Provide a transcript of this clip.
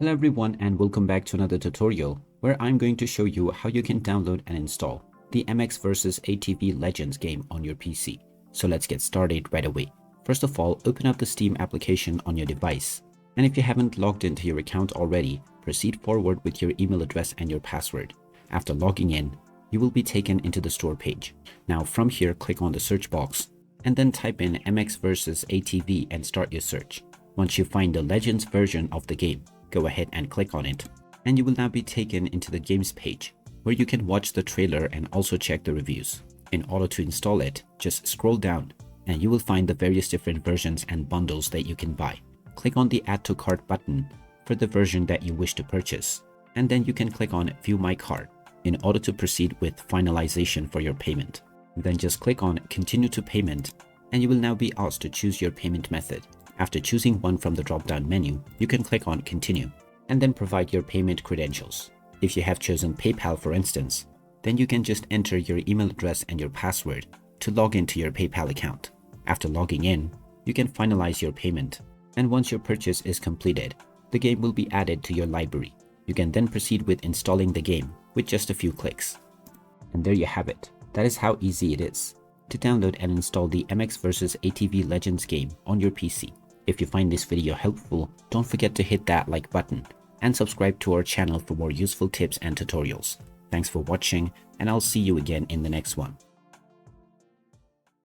Hello everyone and welcome back to another tutorial where I'm going to show you how you can download and install the MX vs ATV Legends game on your PC. So let's get started right away. First of all, open up the Steam application on your device. And if you haven't logged into your account already, proceed forward with your email address and your password. After logging in, you will be taken into the store page. Now from here, click on the search box and then type in MX vs ATV and start your search. Once you find the Legends version of the game, go ahead and click on it, and you will now be taken into the games page where you can watch the trailer and also check the reviews. In order to install it, just scroll down and you will find the various different versions and bundles that you can buy. Click on the Add to Cart button for the version that you wish to purchase, and then you can click on View My Cart in order to proceed with finalization for your payment. Then just click on Continue to Payment and you will now be asked to choose your payment method. After choosing one from the drop-down menu, you can click on Continue and then provide your payment credentials. If you have chosen PayPal for instance, then you can just enter your email address and your password to log into your PayPal account. After logging in, you can finalize your payment, and once your purchase is completed, the game will be added to your library. You can then proceed with installing the game with just a few clicks. And there you have it. That is how easy it is to download and install the MX vs ATV Legends game on your PC. If you find this video helpful, don't forget to hit that like button and subscribe to our channel for more useful tips and tutorials. Thanks for watching, and I'll see you again in the next one.